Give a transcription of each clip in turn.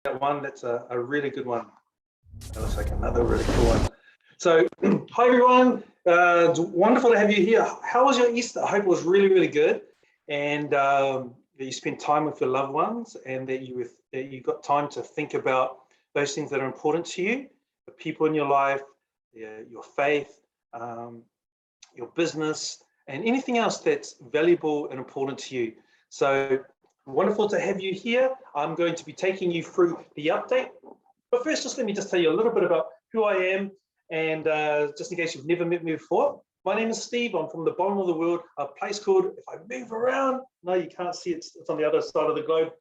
that one. That's a really good one. That looks like another really cool one. So, hi everyone. It's wonderful to have you here. How was your Easter? I hope it was really, really good, and that you spent time with your loved ones, and that you got time to think about those things that are important to you, the people in your life, your faith, your business, and anything else that's valuable and important to you. So wonderful to have you here. I'm going to be taking you through the update. But first, let me tell you a little bit about who I am, and just in case you've never met me before. My name is Steve. I'm from the bottom of the world, a place called, if I move around, no, you can't see it, it's on the other side of the globe.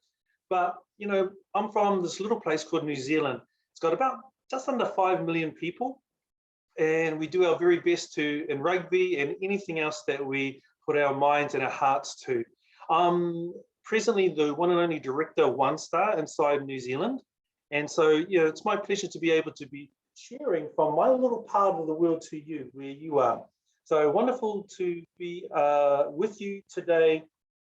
But, you know, I'm from this little place called New Zealand. It's got about just under 5 million people. And we do our very best in rugby and anything else that we put our minds and our hearts to. Presently the one and only director of One Star inside New Zealand. And so, you know, it's my pleasure to be able to be sharing from my little part of the world to you, where you are. So wonderful to be with you today,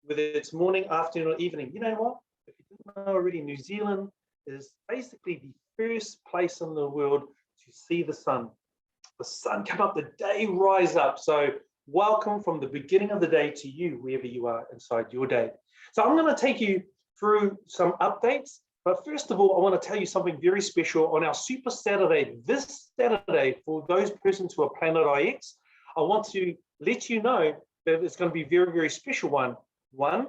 whether it's morning, afternoon, or evening. You know what? If you didn't know already, New Zealand is basically the first place in the world to see the sun. The sun come up, the day rise up. So welcome from the beginning of the day to you, wherever you are inside your day. So I'm going to take you through some updates. But first of all, I want to tell you something very special on our Super Saturday. This Saturday, for those persons who are Planet IX, I want to let you know that it's going to be a very, very special one. One,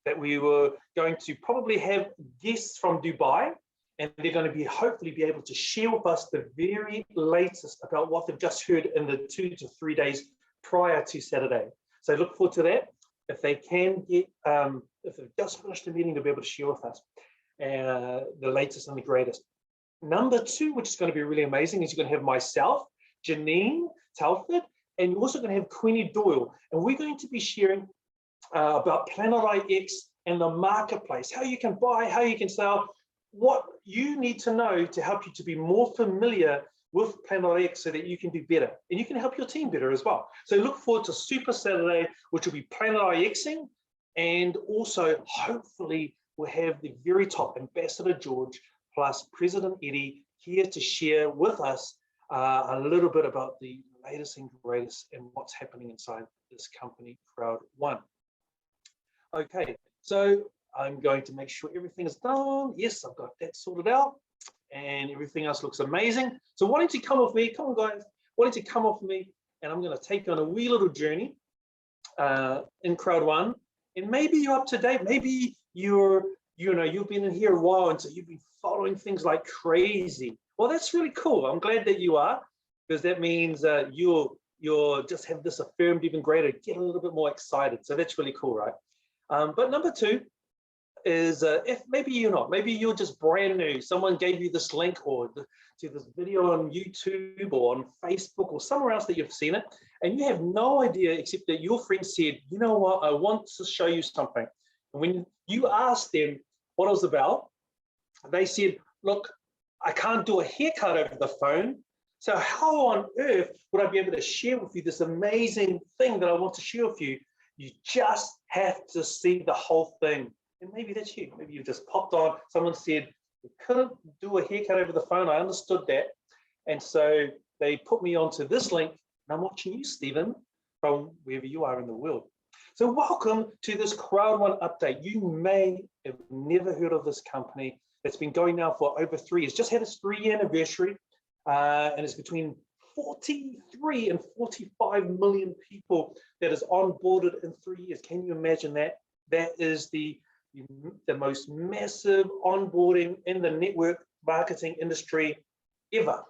that we were going to probably have guests from Dubai, and they're going to be hopefully be able to share with us the very latest about what they've just heard in the 2 to 3 days prior to Saturday. So look forward to that. If they can get, if they've just finished the meeting, they'll be able to share with us the latest and the greatest. Number two, which is going to be really amazing, is you're going to have myself, Janine Telford, and you're also going to have Queenie Doyle. And we're going to be sharing about Planet IX and the marketplace, how you can buy, how you can sell, what you need to know to help you to be more familiar with Planet IX so that you can do better. And you can help your team better as well. So look forward to Super Saturday, which will be Planet IXing, and also hopefully we'll have the very top Ambassador George plus President Eddie here to share with us a little bit about the latest and greatest and what's happening inside this company, Crowd One. Okay, so I'm going to make sure everything is done. Yes, I've got that sorted out and everything else looks amazing. So why don't you come with me? Come on, guys. Why don't you come with me? And I'm going to take you on a wee little journey in Crowd One. And maybe you're up to date. Maybe you've been in here a while, and so you've been following things like crazy. Well, that's really cool. I'm glad that you are, because that means you'll just have this affirmed even greater, get a little bit more excited. So that's really cool, right? But number two is if maybe you're not, maybe you're just brand new. Someone gave you this link to this video on YouTube or on Facebook or somewhere else that you've seen it, and you have no idea except that your friend said, you know what, I want to show you something. And when you asked them what it was about, they said, look, I can't do a haircut over the phone. So how on earth would I be able to share with you this amazing thing that I want to share with you? You just have to see the whole thing. And maybe that's you. Maybe you just popped on. Someone said, we couldn't do a haircut over the phone. I understood that. And so they put me onto this link. And I'm watching you, Stephen, from wherever you are in the world. So welcome to this Crowd One update. You may have never heard of this company. It's been going now for over 3 years. Just had its 3-year anniversary. And it's between 43 and 45 million people that is onboarded in 3 years. Can you imagine that? That is the most massive onboarding in the network marketing industry ever.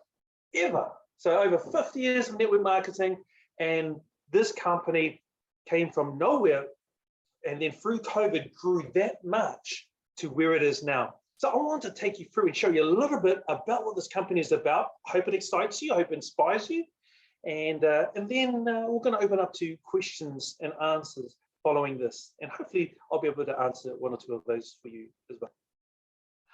So over 50 years of network marketing, and this company came from nowhere, and then through COVID grew that much to where it is now. So I want to take you through and show you a little bit about what this company is about. I hope it excites you. I hope it inspires you. And then we're going to open up to questions and answers following this. And hopefully I'll be able to answer 1 or 2 of those for you as well.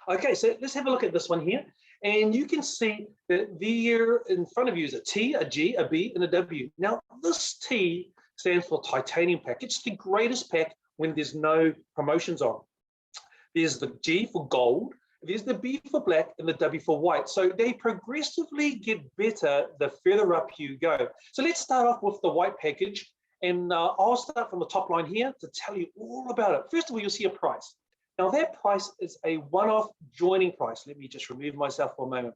Okay, so let's have a look at this one here. And you can see that there in front of you is a T, a G, a B, and a W. Now, this T stands for Titanium Pack. It's the greatest pack when there's no promotions on. There's the G for gold, There's the B for black and the W for white. So they progressively get better the further up you go. So let's start off with the white package. And I'll start from the top line here to tell you all about it. First of all, you'll see a price. Now that price is a one-off joining price. Let me just remove myself for a moment.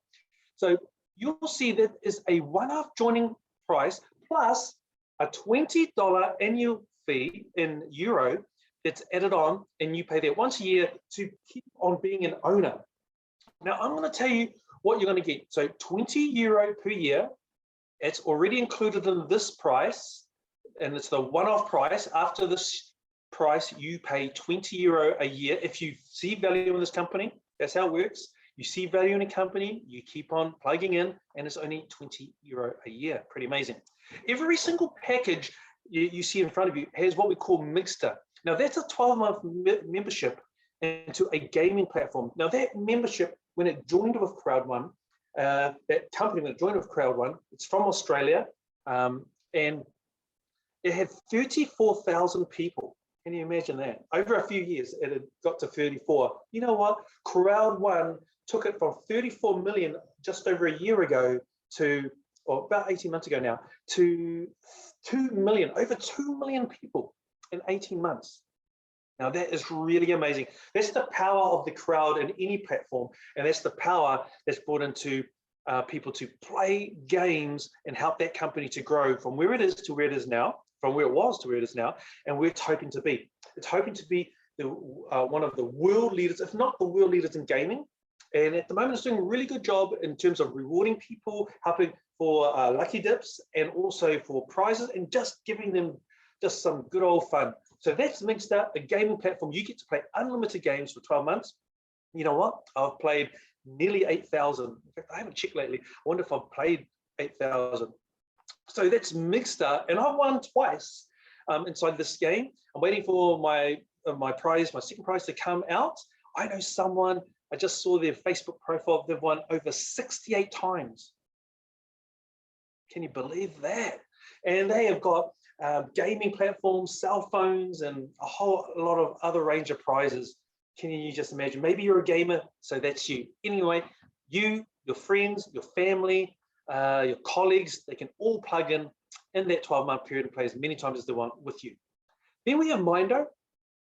So you'll see that is a one-off joining price plus a $20 annual fee in euro that's added on, and you pay that once a year to keep on being an owner. Now I'm going to tell you what you're going to get. So 20 euro per year, it's already included in this price, and it's the one-off price. After this price, you pay 20 euro a year. If you see value in this company, that's how it works. You see value in a company, you keep on plugging in, and it's only 20 euro a year. Pretty amazing. Every single package you see in front of you has what we call Mixer. Now that's a 12-month membership into a gaming platform. Now that membership, when it joined with Crowd1, that company when it joined with Crowd1, it's from Australia, and it had 34,000 people. Can you imagine that? Over a few years, it had got to 34. You know what? Crowd1 took it from 34 million just over a year ago to, or about 18 months ago now, to 2 million, over 2 million people in 18 months. Now that is really amazing. That's the power of the crowd in any platform, and that's the power that's brought into people to play games and help that company to grow from where it is to where it is now, from where it was to where it is now, and where it's hoping to be. It's hoping to be the, one of the world leaders, if not the world leaders in gaming. And at the moment, it's doing a really good job in terms of rewarding people, helping for lucky dips, and also for prizes, and just giving them just some good old fun. So that's Mixer, a gaming platform. You get to play unlimited games for 12 months. You know what? I've played nearly 8,000. In fact, I haven't checked lately. I wonder if I've played 8,000. So that's Mixer, and I won twice inside this game. I'm waiting for my prize, my second prize to come out. I know someone, I just saw their Facebook profile, they've won over 68 times. Can you believe that? And they have got gaming platforms, cell phones, and a whole lot of other range of prizes. Can you just imagine? Maybe you're a gamer, so that's you. Anyway, you, your friends, your family, your colleagues, they can all plug in that 12-month period and play as many times as they want with you. Then we have Mindo,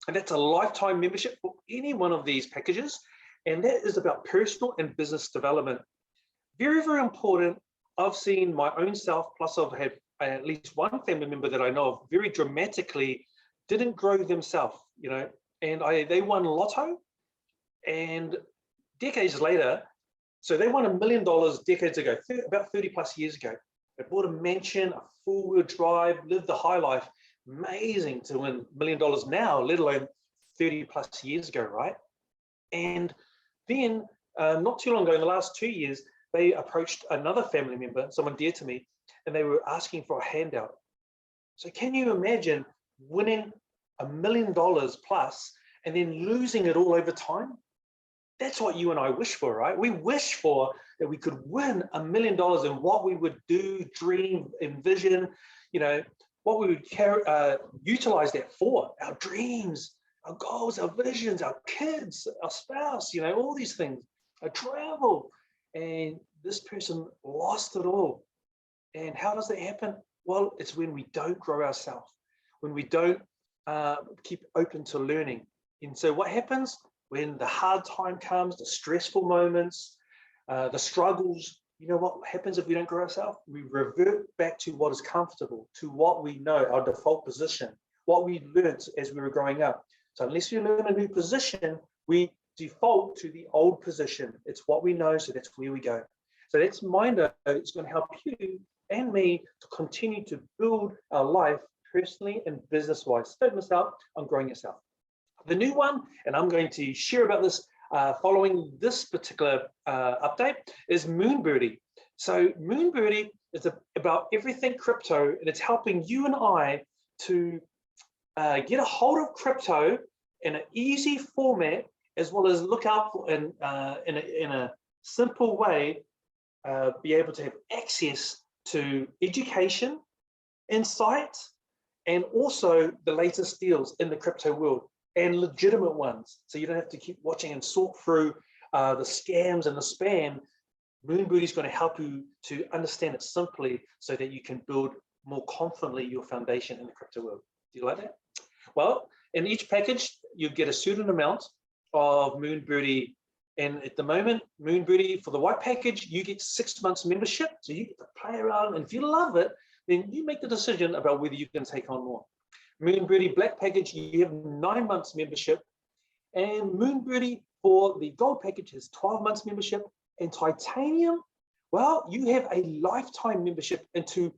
and that's a lifetime membership for any one of these packages, and that is about personal and business development. Very, very important. I've seen my own self, plus I've had at least one family member that I know of very dramatically didn't grow themselves, you know, and they won lotto, and decades later, so they won $1 million decades ago, about 30 plus years ago. They bought a mansion, a four-wheel drive, lived the high life. Amazing to win $1 million now, let alone 30 plus years ago, right? And then not too long ago, in the last 2 years, they approached another family member, someone dear to me, and they were asking for a handout. So can you imagine winning $1 million plus and then losing it all over time? That's what you and I wish for, right? We wish for that we could win $1 million and what we would do, dream, envision, you know, what we would utilize that for, our dreams, our goals, our visions, our kids, our spouse, you know, all these things, our travel. And this person lost it all. And how does that happen? Well, it's when we don't grow ourselves, when we don't keep open to learning. And so what happens when the hard time comes, the stressful moments, the struggles, you know what happens if we don't grow ourselves? We revert back to what is comfortable, to what we know, our default position, what we learned as we were growing up. So unless we learn a new position, we default to the old position. It's what we know, so that's where we go. So that's Mindo. It's going to help you and me to continue to build our life personally and business-wise. Don't miss out on growing yourself. The new one, and I'm going to share about this following this particular update, is Moonbirdie. So Moonbirdie is about everything crypto, and it's helping you and I to get a hold of crypto in an easy format, as well as look out for in a simple way, be able to have access to education, insight, and also the latest deals in the crypto world, and legitimate ones. So you don't have to keep watching and sort through the scams and the spam, Moonbooty is going to help you to understand it simply so that you can build more confidently your foundation in the crypto world. Do you like that? Well, in each package, you get a certain amount of Moonbooty. And at the moment, Moonbooty, for the white package, you get 6 months membership. So you get to play around. And if you love it, then you make the decision about whether you can take on more. Moonbooty black package, you have 9 months membership. And Moonbooty for the gold package has 12 months membership. And titanium, well, you have a lifetime membership into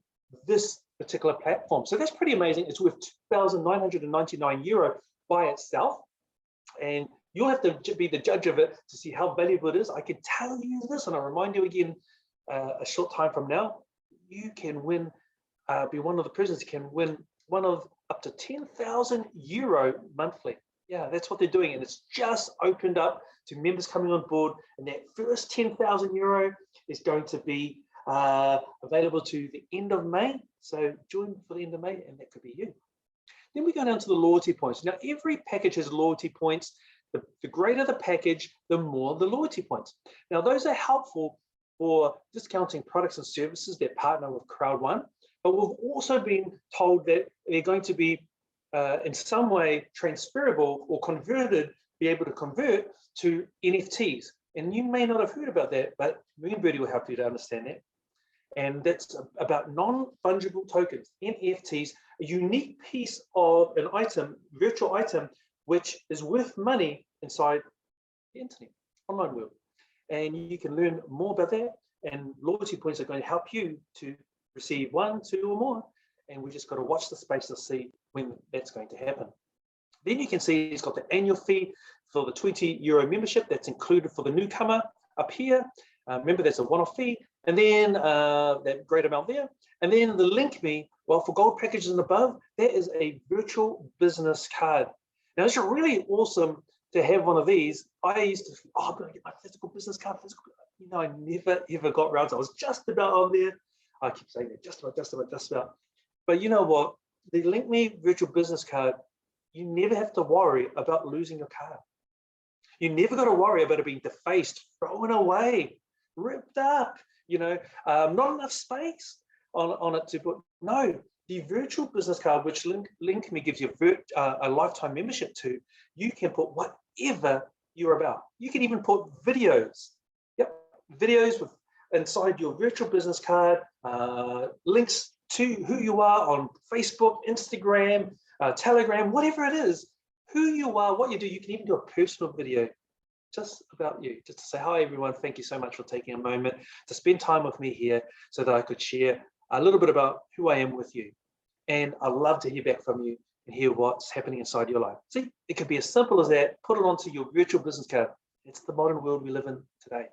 this particular platform. So that's pretty amazing. It's worth €2,999 by itself. And you'll have to be the judge of it to see how valuable it is. I can tell you this, and I'll remind you again a short time from now, you can win, be one of the prisoners, you can win one of up to €10,000 monthly. Yeah, that's what they're doing. And it's just opened up to members coming on board. And that first €10,000 is going to be available to the end of May. So join for the end of May, and that could be you. Then we go down to the loyalty points. Now, every package has loyalty points. The greater the package, the more the loyalty points. Now, those are helpful for discounting products and services that partner with Crowd1, but we've also been told that they're going to be in some way transferable or be able to convert to NFTs. And you may not have heard about that, but Moonbooty will help you to understand that. And that's about non-fungible tokens, NFTs, a unique piece of an item, virtual item, which is worth money inside the internet, online world. And you can learn more about that. And loyalty points are going to help you to receive 1, 2, or more. And we just got to watch the space to see when that's going to happen. Then you can see it's got the annual fee for the €20 membership that's included for the newcomer up here. Remember, that's a one-off fee. And then that great amount there. And then the Link Me, well, for gold packages and above, there is a virtual business card. Now, it's really awesome to have one of these. I used to, I'm going to get my physical business card. I never, ever got around to it. I was just about on there. I keep saying that, just about. But you know what? The Link Me virtual business card, you never have to worry about losing your card. You never got to worry about it being defaced, thrown away, ripped up, not enough space on it to put. No, the virtual business card, which Link Me gives you a lifetime membership to, you can put whatever you're about. You can even put videos. Yep, videos with inside your virtual business card, links to who you are on Facebook, Instagram, Telegram, whatever it is, who you are, what you do. You can even do a personal video just about you, just to say, hi, everyone. Thank you so much for taking a moment to spend time with me here so that I could share a little bit about who I am with you. And I'd love to hear back from you and hear what's happening inside your life. See, it could be as simple as that. Put it onto your virtual business card. It's the modern world we live in today.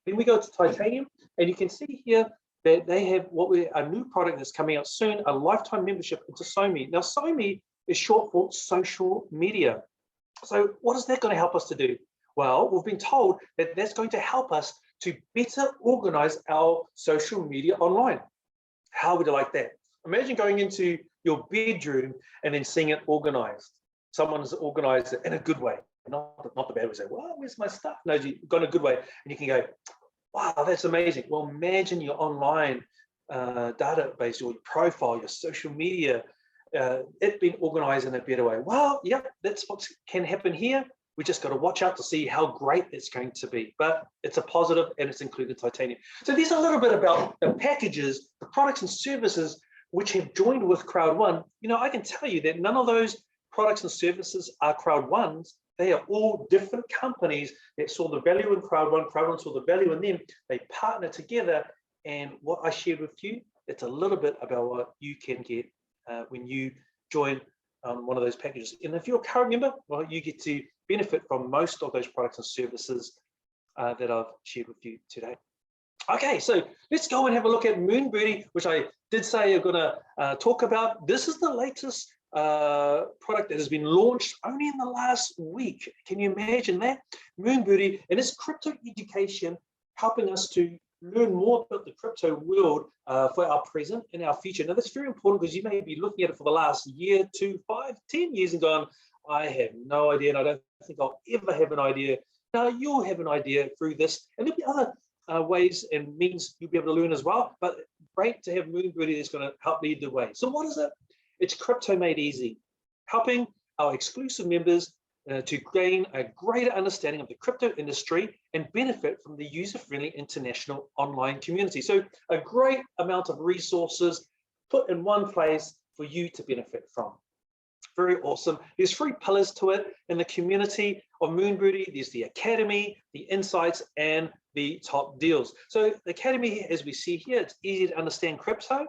Then we go to Titanium, and you can see here that they have a new product that's coming out soon, a lifetime membership into SoMe. Now, SoMe is short for social media. So what is that going to help us to do? Well, we've been told that that's going to help us to better organize our social media online. How would you like that? Imagine going into your bedroom and then seeing it organized. Someone has organized it in a good way, not the bad way. Say, well, where's my stuff? No, you've got a good way, and you can go, wow, that's amazing. Well, imagine your online database, your profile, your social media, it being organized in a better way. Well, yep, that's what can happen here. We just got to watch out to see how great it's going to be. But it's a positive, and it's included Titanium. So these are a little bit about the packages, the products and services which have joined with Crowd1. I can tell you that none of those products and services are Crowd1's. They are all different companies that saw the value in Crowd1. Crowd1 saw the value in them. They partner together. And what I shared with you, it's a little bit about what you can get when you join one of those packages. And if you're a current member, well, you get to benefit from most of those products and services that I've shared with you today. Okay, so let's go and have a look at Moonbooty, which I did say I'm going to talk about. This is the latest product that has been launched only in the last week. Can you imagine that? Moonbooty, and it's crypto education, helping us to learn more about the crypto world for our present and our future. Now, that's very important because you may be looking at it for the last year, 2, 5, 10 years and going, I have no idea, and I don't think I'll ever have an idea Now you'll have an idea through this, and there'll be other ways and means you'll be able to learn as well, but great to have Moonbirdie that's going to help lead the way. So what is it? It's Crypto Made Easy, helping our exclusive members to gain a greater understanding of the crypto industry and benefit from the user-friendly international online community. So a great amount of resources put in one place for you to benefit from. Very awesome. There's 3 pillars to it in the community of Moonbirdie. There's the Academy, the Insights, and the Top Deals. So the Academy, as we see here, it's easy to understand crypto.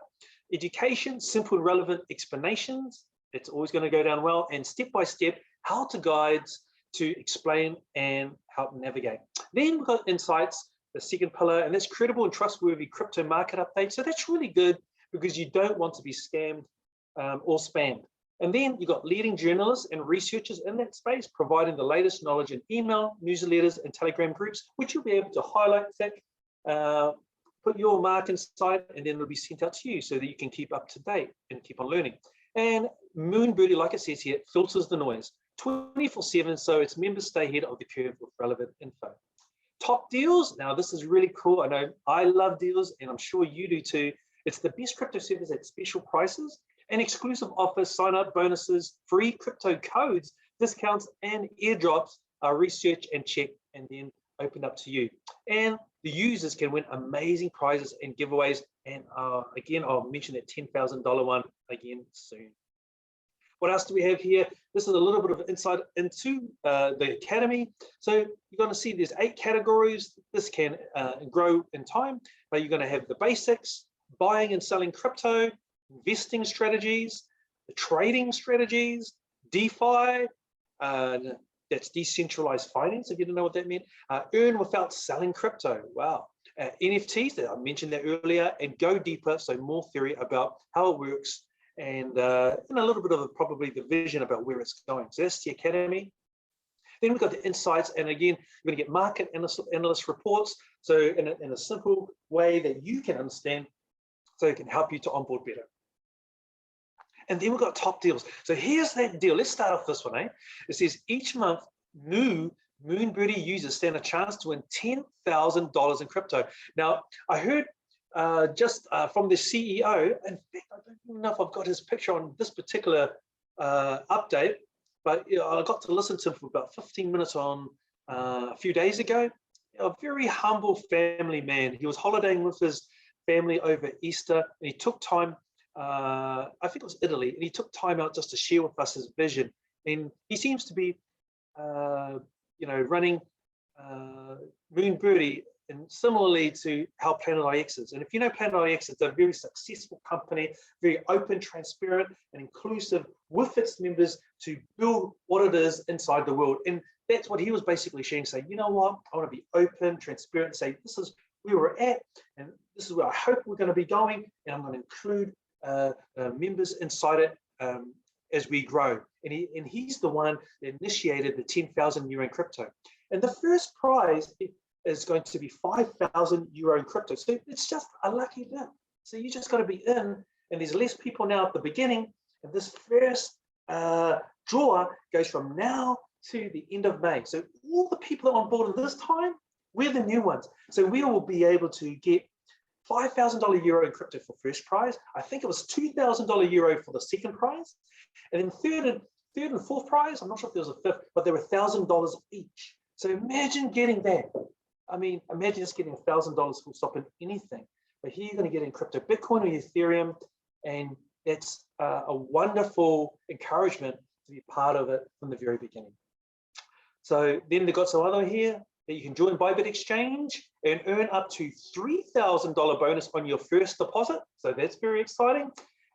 Education, simple and relevant explanations. It's always going to go down well, and step-by-step how-to guides to explain and help navigate. Then we've got Insights, the second pillar, and that's credible and trustworthy crypto market updates. So that's really good because you don't want to be scammed or spammed. And then you've got leading journalists and researchers in that space, providing the latest knowledge in email, newsletters, and Telegram groups, which you'll be able to highlight, put your mark inside, and then it'll be sent out to you so that you can keep up to date and keep on learning. And Moonbirdie, like it says here, filters the noise 24/7, so its members stay ahead of the curve with relevant info. Top Deals, now this is really cool. I know I love deals, and I'm sure you do too. It's the best crypto service at special prices and exclusive offers, sign-up bonuses, free crypto codes, discounts, and airdrops are researched and checked and then opened up to you. And the users can win amazing prizes and giveaways. And again, I'll mention that $10,000 one again soon. What else do we have here? This is a little bit of insight into the Academy. So you're going to see there's 8 categories. This can grow in time, but you're going to have the basics, buying and selling crypto, investing strategies, the trading strategies, DeFi, that's decentralized finance, if you don't know what that meant, earn without selling crypto, wow. NFTs, that I mentioned that earlier, and go deeper, so more theory about how it works, and a little bit of probably the vision about where it's going. So that's the Academy. Then we've got the Insights, and again, you're going to get market analyst reports, so in a simple way that you can understand, so it can help you to onboard better. And then we've got Top Deals. So here's that deal. Let's start off this one, eh? It says each month, new Moonbirdie users stand a chance to win $10,000 in crypto. Now, I heard just from the CEO, in fact, I don't even know if I've got his picture on this particular update, but I got to listen to him for about 15 minutes on a few days ago. A very humble family man. He was holidaying with his family over Easter, and he took time, I think it was Italy, and he took time out just to share with us his vision. And he seems to be, running Moonbirdie, and similarly to how Planet IX is. And if you know Planet IX, it's a very successful company, very open, transparent, and inclusive with its members to build what it is inside the world. And that's what he was basically sharing, saying, you know what, I want to be open, transparent, say this is where we're at, and this is where I hope we're going to be going, and I'm going to include members inside it as we grow. And he's the one that initiated the 10,000 euro in crypto. And the first prize is going to be 5,000 euro in crypto. So it's just a lucky dip. So you just got to be in, and there's less people now at the beginning. And this first draw goes from now to the end of May. So all the people that are on board at this time, we're the new ones. So we will be able to get $5,000 euro in crypto for first prize. I think it was $2,000 euro for the second prize. And then third and fourth prize, I'm not sure if there was a fifth, but there were $1,000 each. So imagine getting that. I mean, imagine just getting $1,000 full stop in anything. But here you're going to get in crypto, Bitcoin or Ethereum, and that's a wonderful encouragement to be part of it from the very beginning. So then they've got some other here that you can join Bybit Exchange and earn up to $3,000 bonus on your first deposit. So that's very exciting.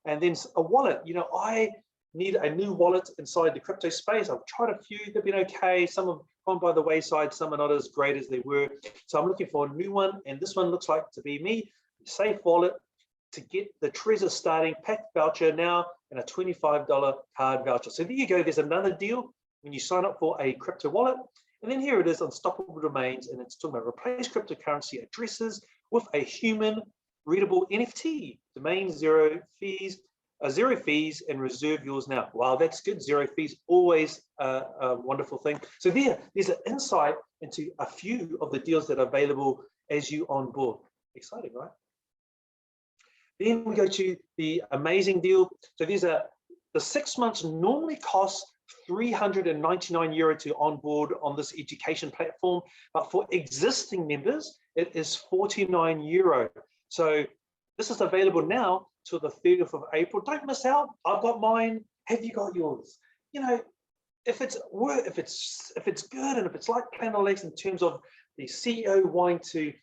And then a wallet. You know, I need a new wallet inside the crypto space. I've tried a few, they've been okay. Some have gone by the wayside, some are not as great as they were. So I'm looking for a new one, and this one looks like to be me. Safe wallet to get the Trezor starting pack voucher now and a $25 card voucher. So there you go, there's another deal when you sign up for a crypto wallet. And then here it is, Unstoppable Domains, and it's talking about replace cryptocurrency addresses with a human readable NFT. Domain, zero fees, zero fees and reserve yours now. Wow, that's good. Zero fees, always a wonderful thing. So there's an insight into a few of the deals that are available as you on board. Exciting, right? Then we go to the amazing deal. So the 6 months normally costs €399 to onboard on this education platform, but for existing members, it is €49. So this is available now till the 30th of April. Don't miss out. I've got mine. Have you got yours? You know, if it's good and if it's like Planet X in terms of the CEO wanting to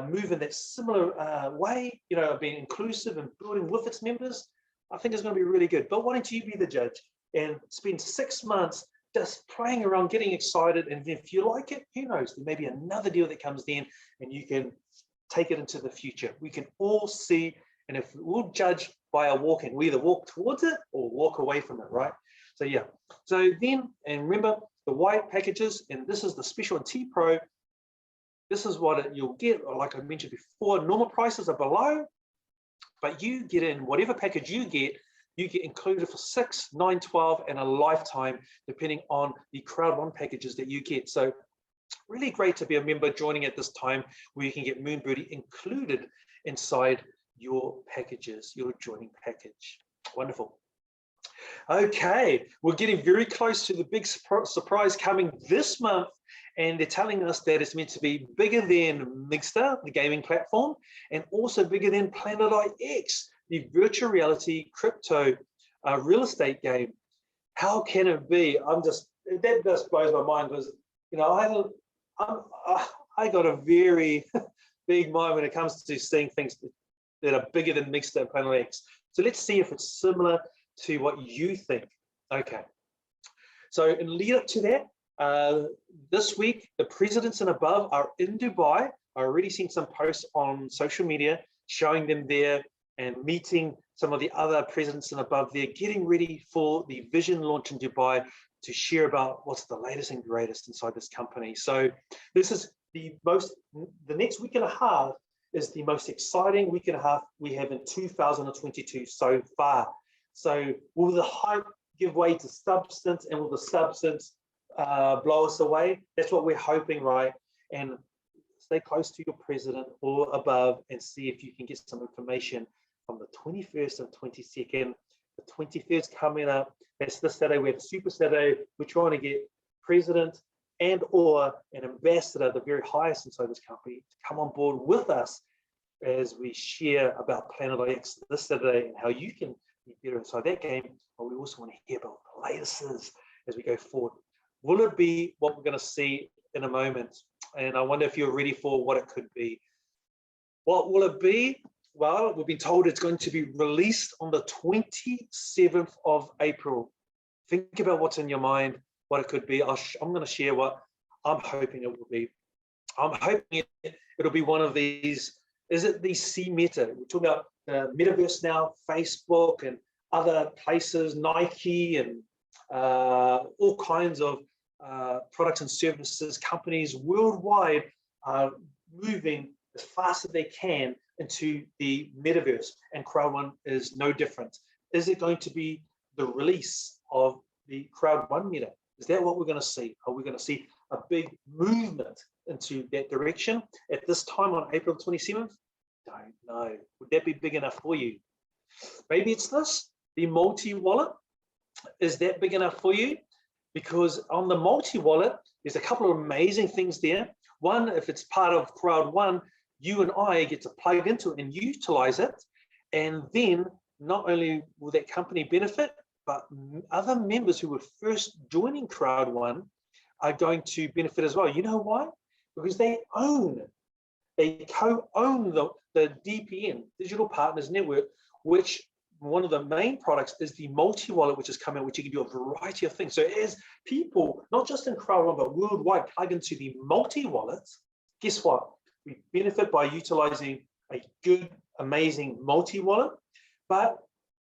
move in that similar way, you know, being inclusive and building with its members, I think it's going to be really good. But why don't you be the judge and spend 6 months just playing around, getting excited, and if you like it, who knows, there may be another deal that comes in and you can take it into the future. We can all see, and if we'll judge by our walking, we either walk towards it or walk away from it, right? So yeah, so then, and remember the white packages, and this is the Special and T Pro. This is what you'll get, like I mentioned before, normal prices are below, but you get in whatever package you get included for 6, 9, 12, and a lifetime, depending on the Crowd One packages that you get. So really great to be a member joining at this time where you can get Moonbirdie included inside your packages, your joining package. Wonderful. Okay, we're getting very close to the big surprise coming this month, and they're telling us that it's meant to be bigger than Migster, the gaming platform, and also bigger than Planet IX, the virtual reality crypto real estate game. How can it be? That just blows my mind, because you know I got a very big mind when it comes to seeing things that are bigger than Migster and Planet X. So let's see if it's similar to what you think. Okay, so in lead up to that, this week the presidents and above are in Dubai. I already seen some posts on social media showing them there and meeting some of the other presidents and above there, getting ready for the vision launch in Dubai to share about what's the latest and greatest inside this company. So this is the next week and a half is the most exciting week and a half we have in 2022 so far. So will the hype give way to substance, and will the substance blow us away? That's what we're hoping, right? And stay close to your president or above and see if you can get some information from the 21st and 22nd. The 23rd is coming up. That's this Saturday. We have Super Saturday. We're trying to get president and or an ambassador, the very highest inside this company, to come on board with us as we share about Planet IX this Saturday and how you can be better inside that game. But we also want to hear about the latest as we go forward. Will it be what we're going to see in a moment? And I wonder if you're ready for what it could be. What will it be? Well, we've been told it's going to be released on the 27th of April. Think about what's in your mind, what it could be. I'm going to share what I'm hoping it will be. I'm hoping it'll be one of these. Is it the C Meta? We're talking about the metaverse now, Facebook and other places, Nike and all kinds of products and services, companies worldwide are moving as fast as they can into the metaverse, and Crowd One is no different. Is it going to be the release of the Crowd One meta? Is that what we're going to see? Are we going to see a big movement into that direction at this time on April 27th? Don't know. Would that be big enough for you? Maybe it's this, the multi-wallet. Is that big enough for you? Because on the multi-wallet, there's a couple of amazing things there. One, if it's part of Crowd One, you and I get to plug into it and utilize it. And then not only will that company benefit, but other members who were first joining Crowd One are going to benefit as well. You know why? Because they co-own the DPN, Digital Partners Network, which one of the main products is the multi-wallet, which is coming, which you can do a variety of things. So as people, not just in Crowd One, but worldwide, plug into the multi-wallets, guess what? We benefit by utilizing a good, amazing multi-wallet. But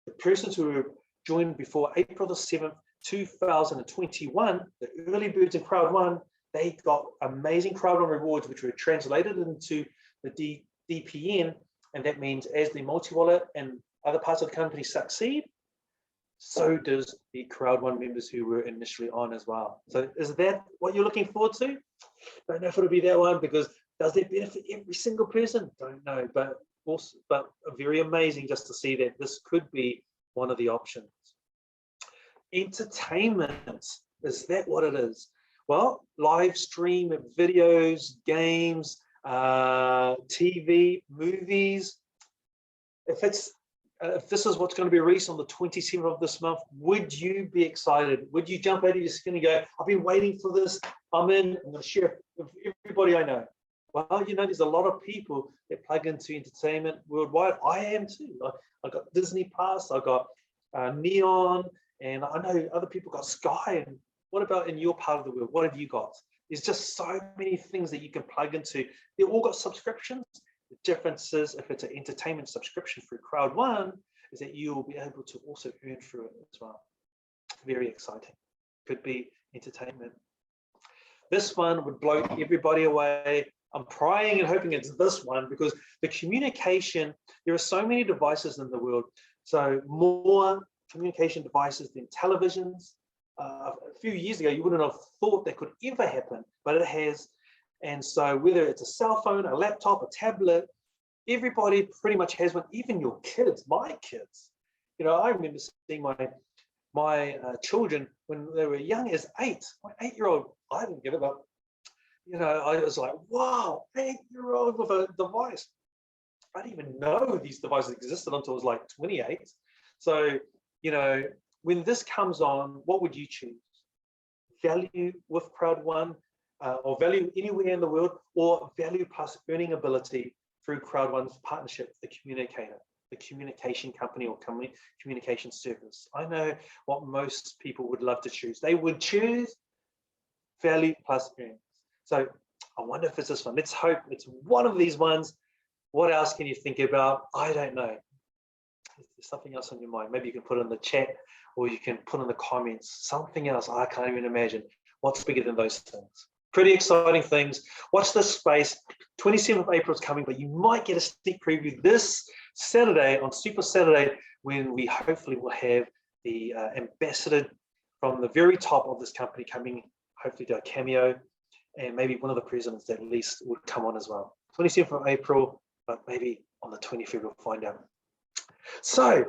the persons who have joined before April the 7th, 2021, the early birds in Crowd One, they got amazing Crowd One rewards, which were translated into the DPN. And that means as the multi-wallet and other parts of the company succeed, so does the Crowd1 members who were initially on as well. So is that what you're looking forward to? Don't know if it'll be that one, because does that benefit every single person? Don't know, but also, but very amazing just to see that this could be one of the options. Entertainment, is that what it is? Well, live stream videos, games, TV, movies. If this is what's going to be released on the 27th of this month, would you be excited? Would you jump out of your skin and go, I've been waiting for this, I'm going to share it with everybody I know? Well, you know, there's a lot of people that plug into entertainment worldwide. I am too. I got Disney Plus, I got Neon, and I know other people got Sky. And what about in your part of the world? What have you got? There's just so many things that you can plug into. They've all got subscriptions. The difference is, if it's an entertainment subscription through Crowd1, is that you will be able to also earn through it as well. Very exciting. Could be entertainment. This one would blow everybody away. I'm praying and hoping it's this one, because the communication, there are so many devices in the world. So more communication devices than televisions. A few years ago, you wouldn't have thought that could ever happen, but it has. And so whether it's a cell phone, a laptop, a tablet, everybody pretty much has one, even your kids, my kids. You know, I remember seeing my children when they were young as 8. My 8-year-old, I didn't get it, but you know, I was like, wow, 8-year-old with a device. I didn't even know these devices existed until I was like 28. So, you know, when this comes on, what would you choose? Value with Crowd1, or value anywhere in the world, or value plus earning ability through Crowd1's partnership with the Communicator, the communication company or communication service? I know what most people would love to choose. They would choose value plus earnings. So I wonder if it's this one. Let's hope it's one of these ones. What else can you think about? I don't know. Is there something else on your mind? Maybe you can put it in the chat, or you can put in the comments. Something else I can't even imagine. What's bigger than those things? Pretty exciting things. Watch this space. 27th of April is coming, but you might get a sneak preview this Saturday, on Super Saturday, when we hopefully will have the ambassador from the very top of this company coming, hopefully to a cameo, and maybe one of the presidents at least would come on as well. 27th of April, but maybe on the 25th we'll find out. So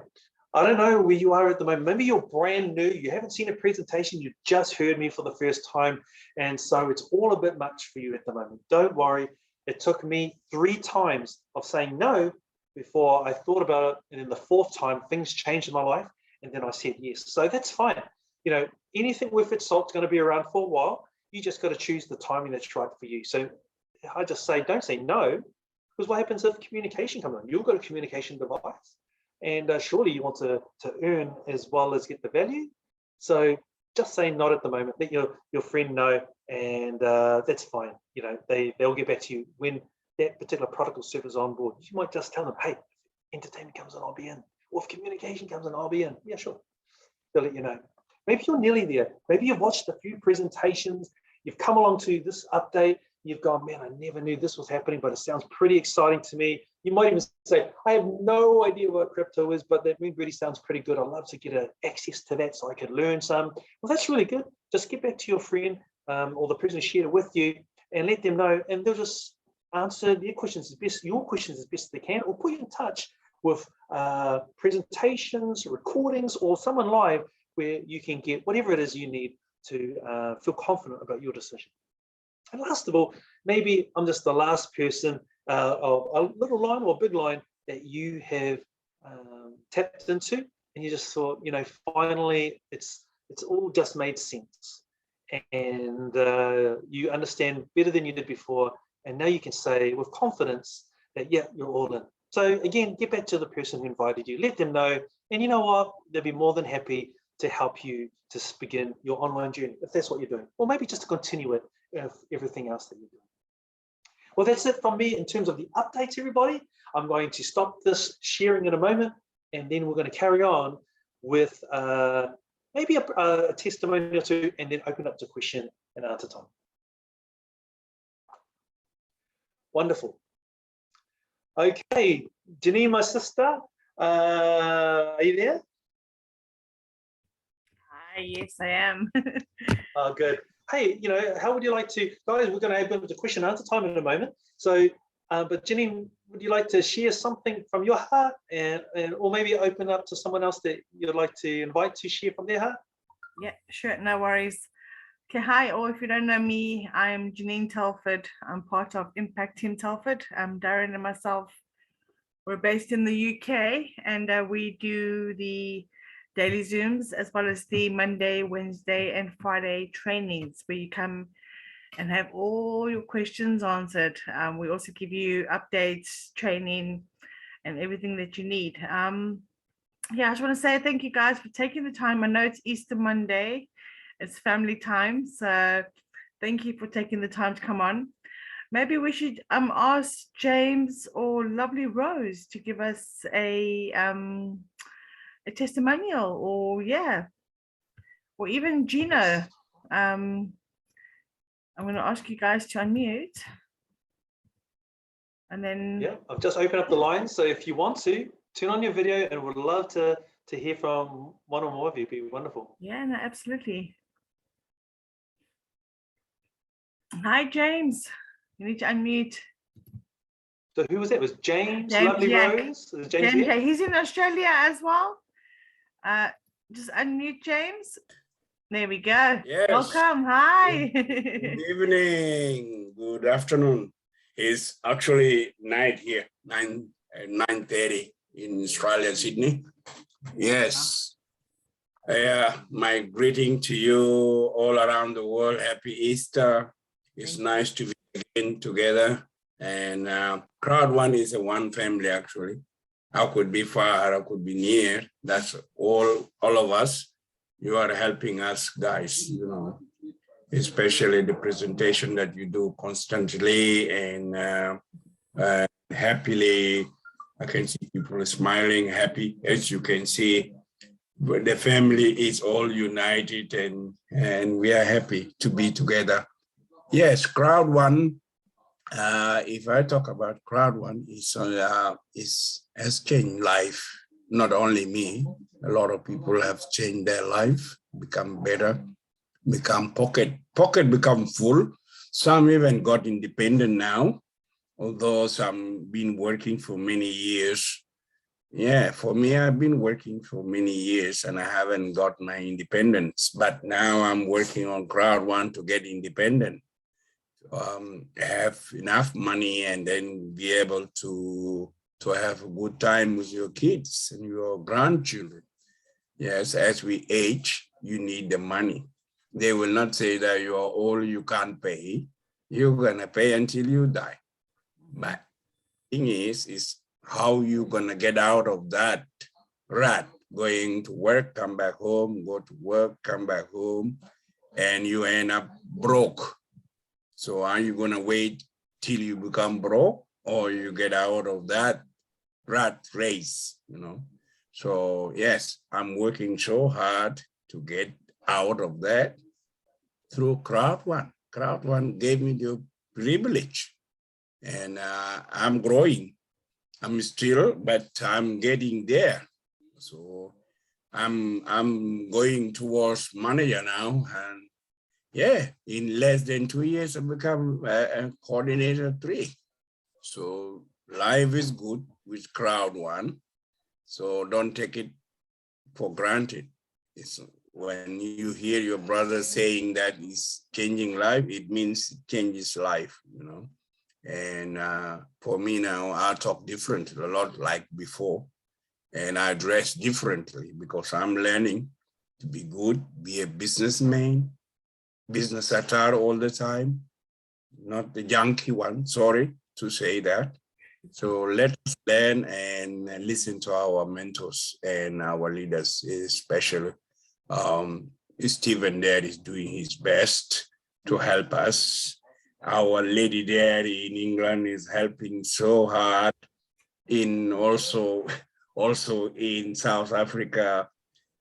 I don't know where you are at the moment. Maybe you're brand new, you haven't seen a presentation, you just heard me for the first time, and so it's all a bit much for you at the moment. Don't worry, it took me 3 times of saying no before I thought about it, and then the 4th time things changed in my life, and then I said yes. So that's fine. You know, anything worth its salt is going to be around for a while. You just got to choose the timing that's right for you. So I just say, don't say no, because what happens if communication comes on? You've got a communication device, and surely you want to earn as well as get the value. So just say not at the moment. Let your friend know, and that's fine. You know, they'll get back to you when that particular product or service is on board. You might just tell them, hey, if entertainment comes on, I'll be in. Or if communication comes on, I'll be in. Yeah, sure. They'll let you know. Maybe you're nearly there. Maybe you've watched a few presentations. You've come along to this update. You've gone, man, I never knew this was happening, but it sounds pretty exciting to me. You might even say, I have no idea what crypto is, but that really sounds pretty good. I'd love to get access to that so I could learn some. Well, that's really good. Just get back to your friend or the person who shared it with you and let them know, and they'll just answer their questions as best, your questions as best they can, or put you in touch with presentations, recordings, or someone live where you can get whatever it is you need to feel confident about your decision. And last of all, maybe I'm just the last person of a little line or a big line that you have tapped into, and you just thought, you know, finally it's all just made sense, and you understand better than you did before, and now you can say with confidence that, yeah, you're all in. So again, get back to the person who invited you, let them know, and you know what, they'll be more than happy to help you to begin your online journey, if that's what you're doing, or maybe just to continue it with everything else that you're doing. Well, that's it from me in terms of the updates, everybody. I'm going to stop this sharing in a moment, and then we're going to carry on with maybe a testimony or two, and then open up to question and answer time. Wonderful. Okay, Janine, my sister, Are you there? Hi, yes, I am. Oh, good. Hey, how would you like to, guys, we're going to open up the question and answer time in a moment. So, but Janine, would you like to share something from your heart and or maybe open up to someone else that you'd like to invite to share from their heart? Yeah, sure, no worries. Okay, hi, or if you don't know me, I'm Janine Telford. I'm part of Impact Team Telford. Darren and myself, we're based in the UK, and we do the daily Zooms as well as the Monday, Wednesday, and Friday trainings where you come and have all your questions answered. We also give you updates, training, and everything that you need. Yeah, I just want to say thank you guys for taking the time. I know it's Easter Monday, it's family time, so thank you for taking the time to come on. Maybe we should ask James or Lovely Rose to give us a testimonial, or or even Gino. I'm going to ask you guys to unmute, and then I've just opened up the line, so if you want to turn on your video, and would love to hear from one or more of you. It'd be wonderful. Yeah, no, absolutely. Hi, James. You need to unmute. So who was that? It was James, James, Lovely yeah. Rose? Is James James, here? yeah, he's in Australia as well. Just unmute James. There we go. Yes. Welcome. Hi. Good evening. Good afternoon. It's actually night here, 9:30 in Australia, Sydney. Yes. My greeting to you all around the world. Happy Easter. It's nice to be again together. And Crowd One is a one family, actually. I could be far, I could be near. That's all of us. You are helping us, guys, especially the presentation that you do constantly and happily. I can see people smiling, happy, as you can see. But the family is all united and we are happy to be together. Yes, Crowd One. If I talk about Crowd One, has changed life. Not only me, a lot of people have changed their life, become better, become pocket become full. Some even got independent now, although some been working for many years. Yeah, for me, I've been working for many years and I haven't got my independence, but now I'm working on Crowd One to get independent. Have enough money and then be able to have a good time with your kids and your grandchildren. Yes, as we age, you need the money. They will not say that you are old, you can't pay. You're gonna pay until you die. But the thing is how you gonna get out of that rat, going to work, come back home, go to work, come back home, and you end up broke. So are you gonna wait till you become broke or you get out of that rat race, So yes, I'm working so hard to get out of that through Crowd One. Crowd One gave me the privilege and I'm growing. I'm still, but I'm getting there. So I'm going towards manager now, and yeah, in less than 2 years, I become a coordinator 3. So life is good with Crowd One. So don't take it for granted. It's when you hear your brother saying that he's changing life, it means it changes life, And for me now, I talk different, a lot like before. And I dress differently because I'm learning to be good, be a businessman, business attire all the time, not the junky one, sorry to say that. So let us learn and listen to our mentors and our leaders, especially Stephen there is doing his best to help us. Our lady there in England is helping so hard. In also in South Africa,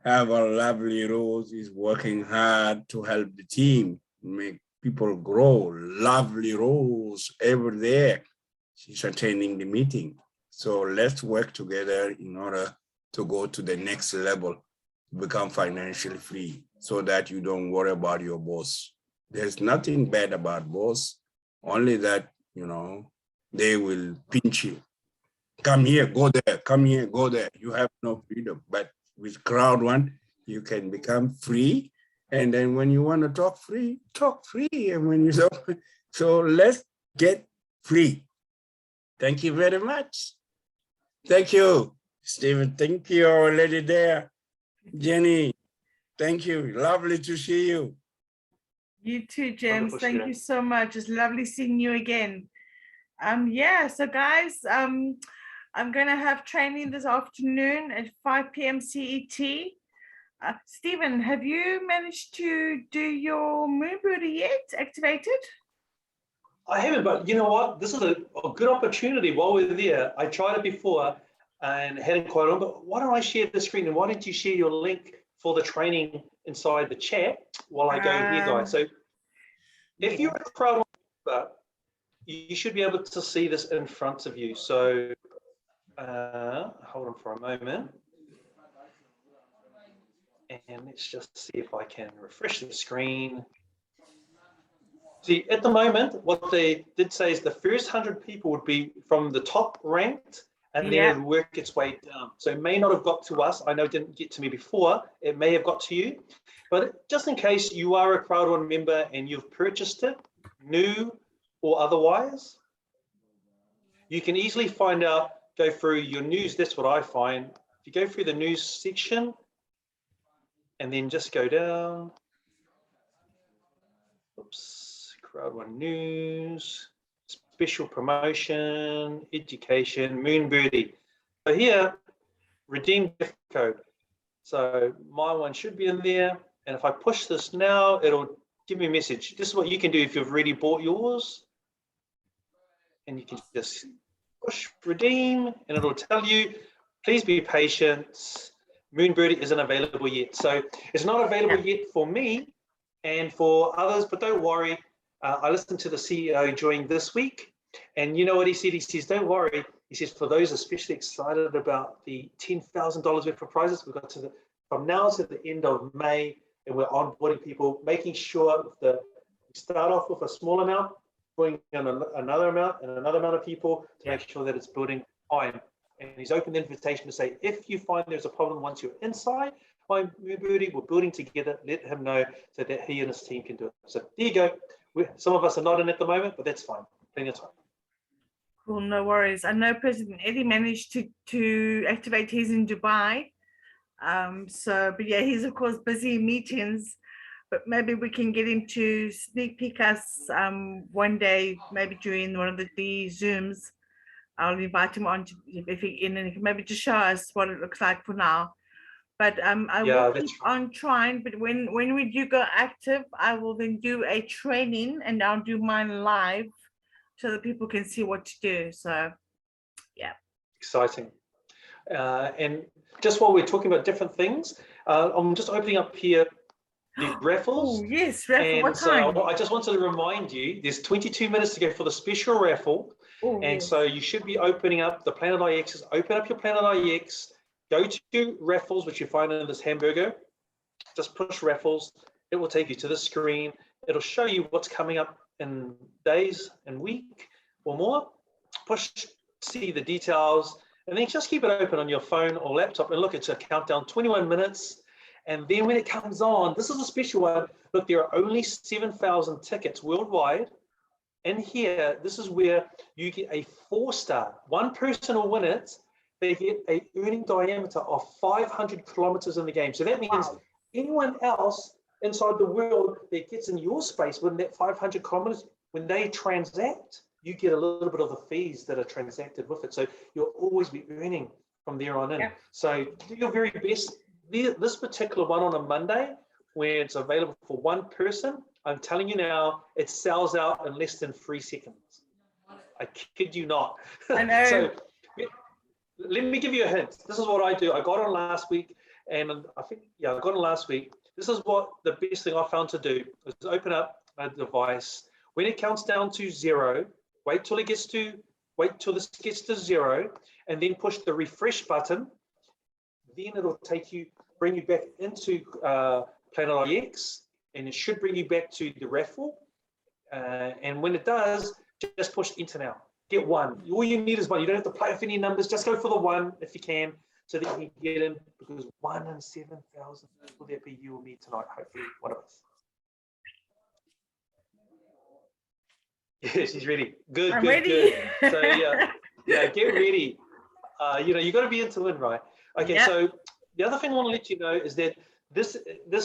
our lovely Rose is working hard to help the team, make people grow. Lovely Rose over there, she's attending the meeting. So let's work together in order to go to the next level, become financially free, so that you don't worry about your boss. There's nothing bad about boss, only that, you know, they will pinch you. Come here, go there, come here, go there. You have no freedom. But with Crowd One, you can become free. And then when you want to talk free, talk free. And when you don't, so let's get free. Thank you very much. Thank you, Stephen. Thank you, our lady there. Jenny, thank you. Lovely to see you. You too, James. Wonderful, Thank Sheila. you so much. It's lovely seeing you again. Yeah, so guys, I'm gonna have training this afternoon at 5 p.m. CET. Stephen, have you managed to do your Moonbirdy yet? Activated? I haven't, but you know what? This is a good opportunity while we're there. I tried it before and hadn't quite on, but why don't I share the screen and why don't you share your link for the training inside the chat while I go here, guys? So if you're a Crowd member, you should be able to see this in front of you. So hold on for a moment. And let's just see if I can refresh the screen. See, at the moment, what they did say is the first 100 people would be from the top ranked, and then it would work its way down. So it may not have got to us. I know it didn't get to me before. It may have got to you. But just in case you are a Crowd One member and you've purchased it, new or otherwise, you can easily find out, go through your news. That's what I find. If you go through the news section and then just go down. Oops. Crowd One News, special promotion, education, Moonbirdy. So here, redeem gift code. So my one should be in there. And if I push this now, it'll give me a message. This is what you can do if you've already bought yours. And you can just push redeem and it'll tell you, please be patient. Moonbirdy isn't available yet. So it's not available yet for me and for others, but don't worry. I listened to the CEO during this week, and you know what he said? He says, don't worry. He says, for those especially excited about the $10,000 worth of prizes, we've got to from now to the end of May, and we're onboarding people, making sure we start off with a small amount, bring in another amount and another amount of people to make sure that it's building time. And he's opened the invitation to say, if you find there's a problem once you're inside my Moonbirdy, we're building together, let him know so that he and his team can do it. So there you go. Some of us are not in at the moment, but that's fine. Plenty of time. Cool, no worries. I know President Eddie managed to activate his in Dubai. But yeah, he's of course busy in meetings, but maybe we can get him to sneak peek us one day, maybe during one of the Zooms. I'll invite him on if he can maybe just show us what it looks like for now. But I will keep on trying, but when we do go active, I will then do a training and I'll do mine live so that people can see what to do. So yeah. Exciting. And just while we're talking about different things, I'm just opening up here the raffles. Oh, yes, raffle. And what time? So I just wanted to remind you, there's 22 minutes to go for the special raffle. Oh, and so you should be opening up the Planet IXs. Open up your Planet IX. Go to raffles, which you find in this hamburger. Just push raffles. It will take you to the screen. It'll show you what's coming up in days and week or more. Push, see the details, and then just keep it open on your phone or laptop and look, it's a countdown, 21 minutes. And then when it comes on, this is a special one. Look, there are only 7,000 tickets worldwide. And here, this is where you get a 4-star. One person will win it. They get a earning diameter of 500 kilometers in the game. So that means anyone else inside the world that gets in your space within that 500 kilometers, when they transact, you get a little bit of the fees that are transacted with it. So you'll always be earning from there on in. Yeah. So do your very best. This particular one on a Monday, where it's available for one person, I'm telling you now, it sells out in less than 3 seconds. I kid you not. I know. So, let me give you a hint. This is what I do. I got on last week, and I think, I got on last week. This is what the best thing I found to do is open up a device. When it counts down to 0, wait till it gets to wait till this gets to 0, and then push the refresh button. Then it'll bring you back into Planet IX, and it should bring you back to the raffle. And when it does, just push enter now. Get 1. All you need is 1. You don't have to play with any numbers. Just go for the 1 if you can, so that you can get in, because 1 in 7,000, will that be you or me tonight? Hopefully, one of us. Yeah, she's ready. Good, I'm good, ready. good. So yeah, get ready. You got to be in to win, right? Okay, Yep. so the other thing I want to let you know is that this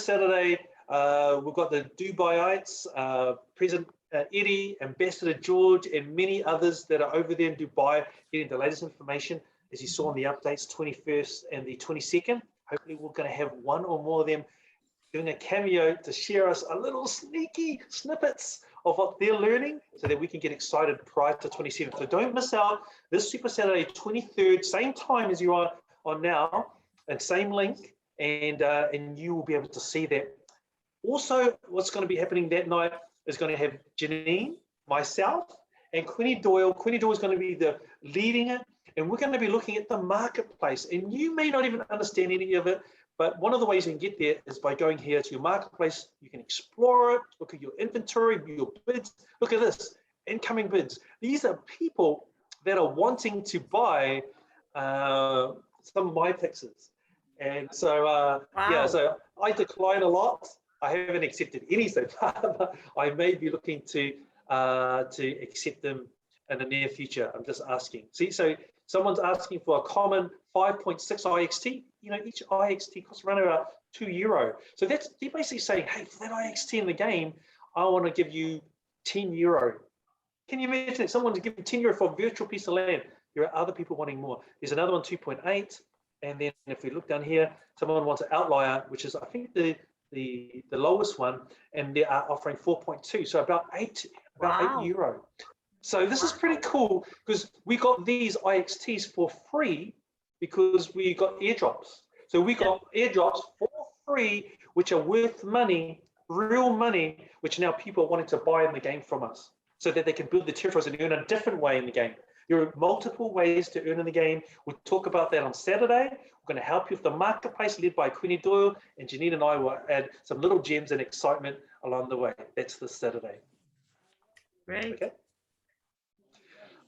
Saturday, we've got the Dubaiites, President Eddie, Ambassador George, and many others that are over there in Dubai getting the latest information. As you saw in the updates, 21st and the 22nd. Hopefully, we're going to have one or more of them doing a cameo to share us a little sneaky snippets of what they're learning, so that we can get excited prior to 27th. So don't miss out this Super Saturday, 23rd, same time as you are on now, and same link, and you will be able to see that. Also, what's going to be happening that night is going to have Janine, myself, and Quinny Doyle. Quinny Doyle is going to be the leading it, and we're going to be looking at the marketplace. And you may not even understand any of it, but one of the ways you can get there is by going here to your marketplace. You can explore it, look at your inventory, your bids. Look at this, incoming bids. These are people that are wanting to buy some of my pixels. And so, yeah, so I decline a lot. I haven't accepted any so far, but I may be looking to accept them in the near future. I'm just asking. See, so someone's asking for a common 5.6 IXT. Each IXT costs around about €2. So they're basically saying, hey, for that IXT in the game, I want to give you €10. Can you imagine someone to give you €10 for a virtual piece of land? There are other people wanting more. There's another one, 2.8. And then if we look down here, someone wants an outlier, which is, I think, the lowest one, and they are offering 4.2. So about €8. So this is pretty cool, because we got these IXTs for free because we got airdrops. So we got airdrops for free, which are worth money, real money, which now people are wanting to buy in the game from us, so that they can build the territories and earn a different way in the game. There are multiple ways to earn in the game. We'll talk about that on Saturday. We're going to help you with the marketplace led by Quinny Doyle, and Janine and I will add some little gems and excitement along the way. That's this Saturday. Great. Okay.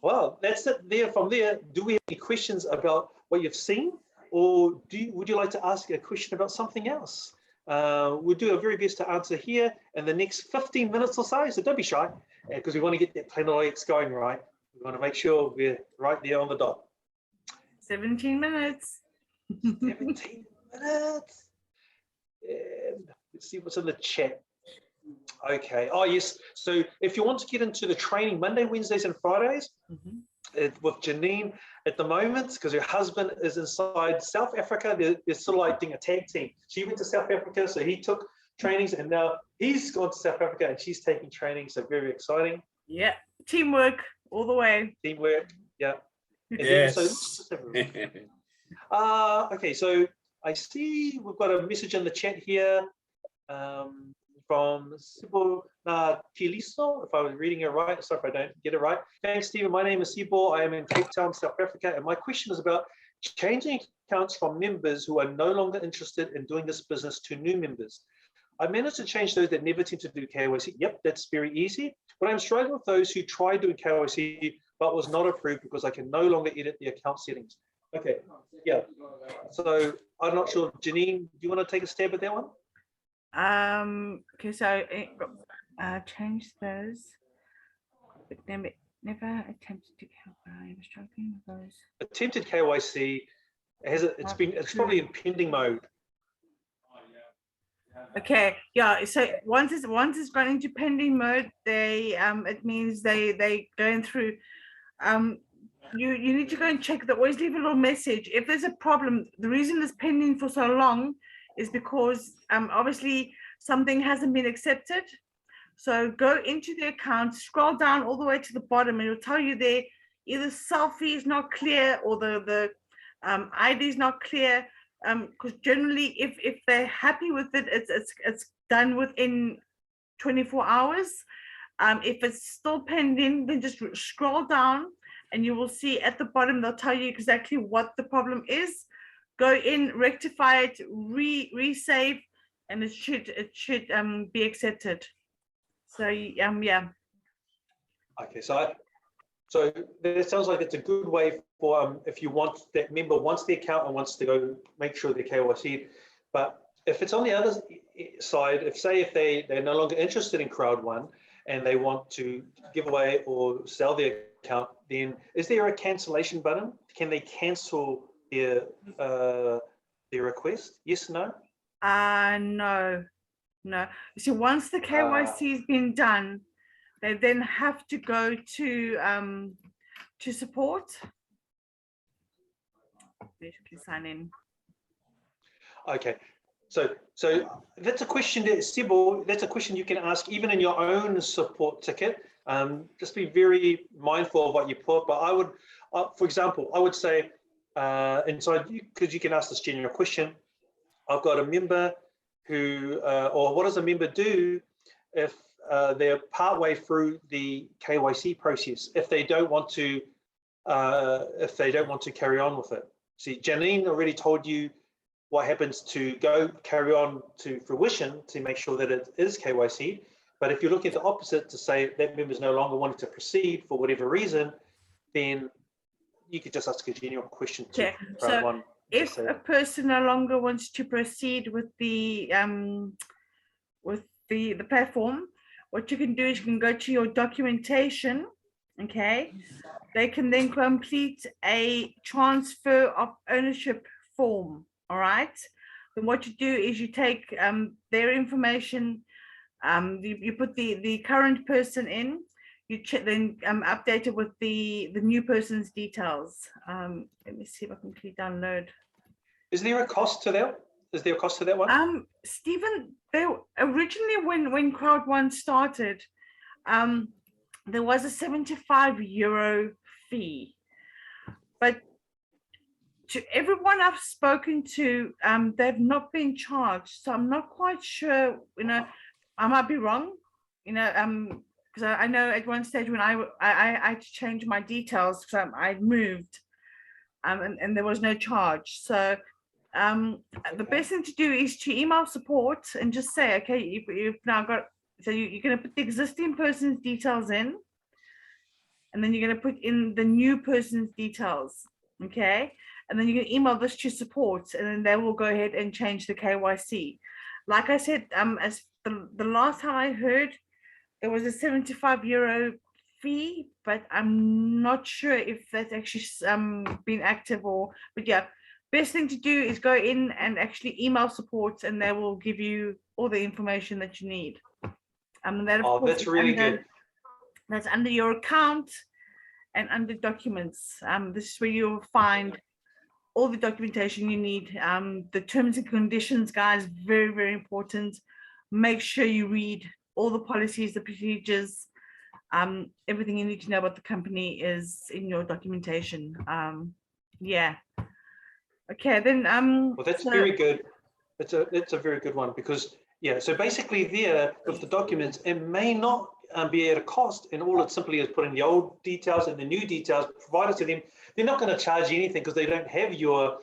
Well, that's it there. From there, do we have any questions about what you've seen, or would you like to ask a question about something else? We'll do our very best to answer here in the next 15 minutes or so. So don't be shy, because we want to get that Planet IX going right. We want to make sure we're right there on the dot. 17 minutes. 17 minutes. And let's see what's in the chat. Okay. Oh, yes. So if you want to get into the training Monday, Wednesdays, and Fridays with Janine at the moment, because her husband is inside South Africa, they're sort of like doing a tag team. She went to South Africa, so he took trainings, and now he's gone to South Africa and she's taking training. So very exciting. Yeah. Teamwork all the way. Teamwork. Yeah. And Yes. Okay, so I see we've got a message in the chat here from Sibo Tiliso, if I was reading it right. Sorry if I don't get it right. Thanks, Stephen. My name is Sibo. I am in Cape Town, South Africa, and my question is about changing accounts from members who are no longer interested in doing this business to new members. I managed to change those that never tend to do KYC. Yep, that's very easy. But I'm struggling with those who tried doing KYC but was not approved because I can no longer edit the account settings. Okay, yeah. So I'm not sure. Janine, do you want to take a stab at that one? Okay, so change those, but never attempted to count. I'm struggling with those. Attempted KYC it's probably in pending mode. Okay, yeah. So once it's gone into pending mode, they it means they going through. You need to go and check that. Always leave a little message if there's a problem. The reason it's pending for so long is because obviously something hasn't been accepted. So go into the account, scroll down all the way to the bottom, and it'll tell you there either selfie is not clear or the ID is not clear. Because generally, if they're happy with it, it's done within 24 hours. If it's still pending, then just scroll down and you will see at the bottom, they'll tell you exactly what the problem is. Go in, rectify it, resave, and it should be accepted. So yeah. Okay, so that sounds like it's a good way for if you want that member wants the account and wants to go make sure they're KYC. But if it's on the other side, if they're no longer interested in Crowd1 and they want to give away or sell their account, then is there a cancellation button? Can they cancel their request? Yes, no? No. So once the KYC has been done, they then have to go to support. Basically sign in. Okay. So that's a question that Sybil, that's a question you can ask even in your own support ticket. Just be very mindful of what you put. But I would, for example, I would say inside, because you can ask this general question, I've got a member who, or what does a member do if they're partway through the KYC process, if they don't want to carry on with it? See, Janine already told you what happens to carry on to fruition to make sure that it is KYC. But if you're looking at the opposite to say that member is no longer wanting to proceed for whatever reason, then you could just ask a general question to so if a person no longer wants to proceed with the platform, what you can do is you can go to your documentation. Okay, they can then complete a transfer of ownership form. All right, then what you do is you take their information, you put the current person in, you check, then update it with the new person's details. Let me see if I can quickly download. Is there a cost to that? Is there a cost to that one? Stephen, originally when Crowd1 started, there was a €75 fee, but to everyone I've spoken to, they've not been charged. So I'm not quite sure, I might be wrong, because I know at one stage when I had to change my details because I moved, and there was no charge. So the best thing to do is to email support and just say, okay, you've now got, so you're going to put the existing person's details in, and then you're going to put in the new person's details, okay? And then you can email this to support, and then they will go ahead and change the KYC. Like I said, as the last time I heard, there was a €75 fee, but I'm not sure if that's actually been active but yeah, best thing to do is go in and actually email support, and they will give you all the information that you need. That, of course, that's really good. That's under your account and under documents. This is where you'll find all the documentation you need. The terms and conditions, guys, very, very important. Make sure you read all the policies, the procedures, everything you need to know about the company is in your documentation. Yeah. Okay, then well, that's very good. It's a very good one, because yeah, so basically there with the documents, it may not be at a cost, and all it simply is putting the old details and the new details provided to them. They're not going to charge you anything because they don't have your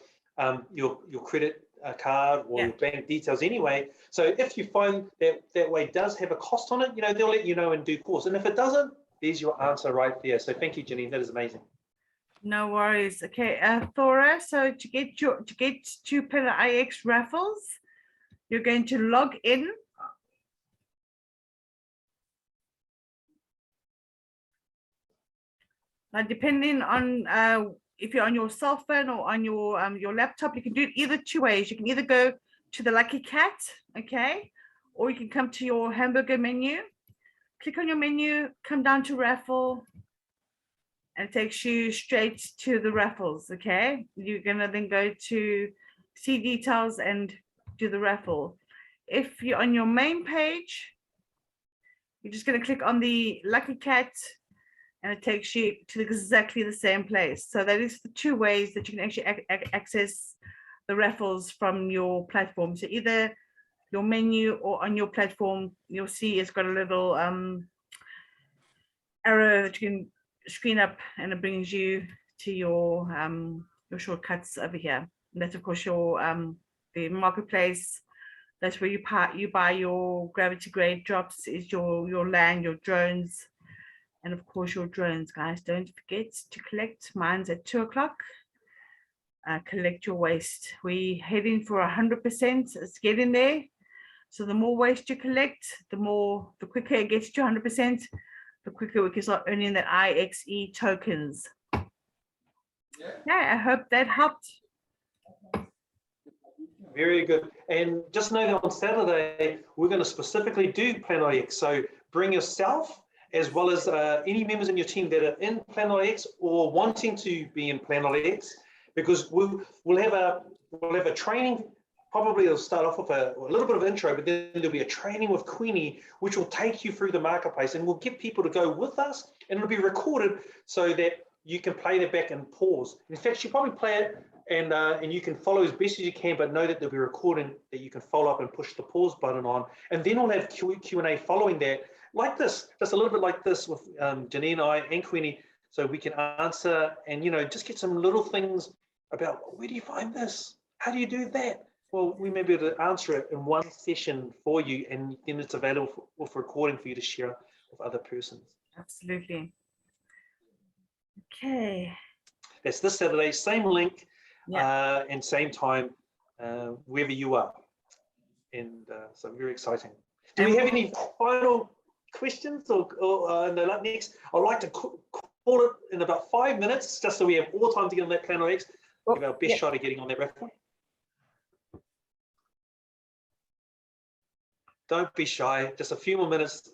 credit card or your bank details anyway. So if you find that way does have a cost on it, they'll let you know in due course. And if it doesn't, there's your answer right there. So thank you, Janine. That is amazing. No worries. Okay, Thora. So to get to Pillar IX raffles, you're going to log in. Now, depending on if you're on your cell phone or on your laptop, you can do it either two ways. You can either go to the Lucky Cat, okay, or you can come to your hamburger menu, click on your menu, come down to raffle, and it takes you straight to the raffles, okay? You're gonna then go to see details and do the raffle. If you're on your main page, you're just gonna click on the Lucky Cat, and it takes you to exactly the same place. So that is the two ways that you can actually access the raffles from your platform. So either your menu or on your platform, you'll see it's got a little arrow that you can screen up and it brings you to your shortcuts over here. And that's of course your the marketplace. That's where you buy your gravity grade drops, is your land, your drones, and of course your drones, guys. Don't forget to collect. Mine's at 2 o'clock. Collect your waste. We heading for 100%. It's getting there. So the more waste you collect, the quicker it gets to 100%, the quicker we can start earning that IXE tokens. Yeah, I hope that helped. Very good. And just know that on Saturday, we're going to specifically do Plan.ix. So bring yourself as well as any members in your team that are in Plan.ix or wanting to be in Plan.ix, because we'll have a training. Probably it'll start off with a little bit of intro, but then there'll be a training with Queenie, which will take you through the marketplace, and we'll get people to go with us, and it'll be recorded so that you can play that back and pause. In fact, you probably play it and you can follow as best as you can, but know that there'll be a recording that you can follow up and push the pause button on, and then we'll have Q&A following that, like this, just a little bit like this with Janine, I, and Queenie, so we can answer and just get some little things about where do you find this, how do you do that. Well, we may be able to answer it in one session for you, and then it's available for recording for you to share with other persons. Absolutely. Okay. That's this Saturday, same link, Yeah. and same time, wherever you are. And so very exciting. Do we have any final questions or no, next? I'd like to call it in about 5 minutes, just so we have all time to get on that Plan.ix. Give our best shot at getting on that record. Don't be shy, just a few more minutes.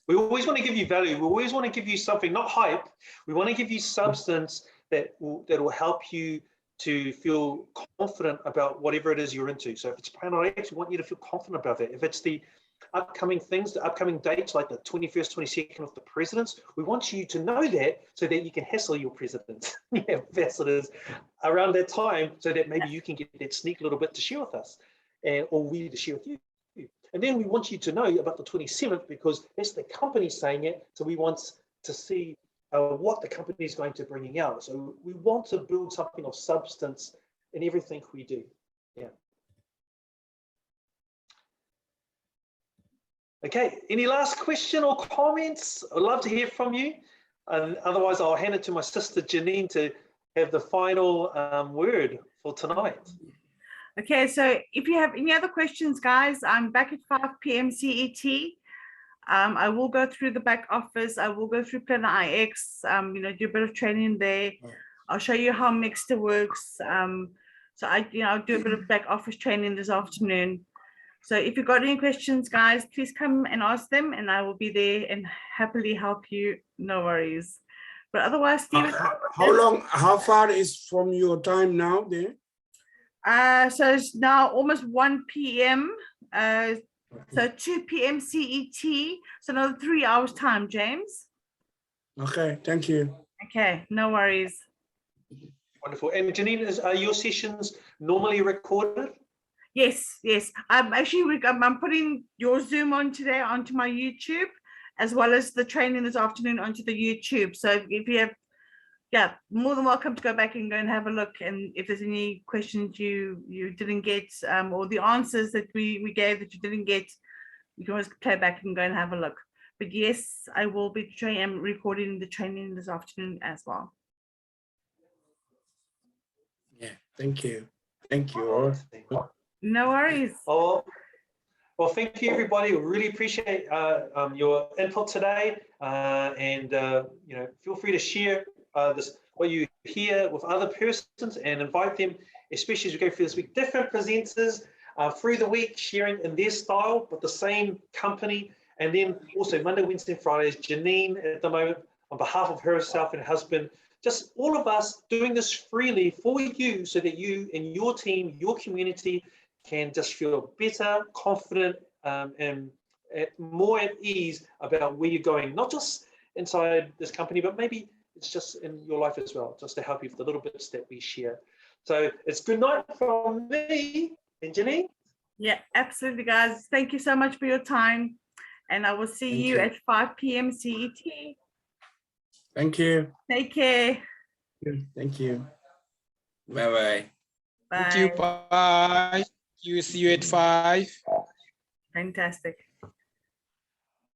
We always want to give you value. We always want to give you something, not hype. We want to give you substance that will help you to feel confident about whatever it is you're into. So if it's Plan.ix, we want you to feel confident about that. If it's the upcoming things, the upcoming dates like the 21st, 22nd of the presidents, we want you to know that so that you can hassle your presidents, ambassadors around that time, so that maybe you can get that sneak little bit to share with us, or we to share with you. And then we want you to know about the 27th, because that's the company saying it. So we want to see what the company is going to bring out. So we want to build something of substance in everything we do. Yeah. Okay, any last question or comments? I'd love to hear from you. And otherwise, I'll hand it to my sister Janine to have the final word for tonight. Okay, so if you have any other questions, guys, I'm back at 5 p.m. CET. I will go through the back office. I will go through Plan.ix, do a bit of training there. I'll show you how Mixter works. So I'll do a bit of back office training this afternoon. So if you've got any questions, guys, please come and ask them, and I will be there and happily help you. No worries. But otherwise, Stephen. How far is from your time now there? So it's now almost 1 p.m. So 2 p.m. CET. So another 3 hours time, James. Okay, thank you. Okay, no worries. Wonderful. And Janine, are your sessions normally recorded? Yes. I'm putting your Zoom on today onto my YouTube, as well as the training this afternoon onto the YouTube. So if you have, more than welcome to go back and go and have a look. And if there's any questions you didn't get, or the answers that we gave that you didn't get, you can always play back and go and have a look. But yes, I will be recording the training this afternoon as well. Yeah, thank you. Thank you. No worries. Oh, well, thank you, everybody. We really appreciate your input today, and feel free to share what you hear with other persons and invite them, especially as we go through this week. Different presenters through the week, sharing in their style, but the same company. And then also Monday, Wednesday, and Fridays, Janine at the moment, on behalf of herself and husband, just all of us doing this freely for you, so that you and your team, your community, can just feel better, confident, and more at ease about where you're going, not just inside this company, but maybe it's just in your life as well, just to help you with the little bits that we share. So it's good night from me and Janine. Yeah, absolutely, guys. Thank you so much for your time. And I will see you at 5 p.m. CET. Thank you. Take care. Thank you. Bye-bye. Bye. Thank you. Bye. You see you at 5. Fantastic.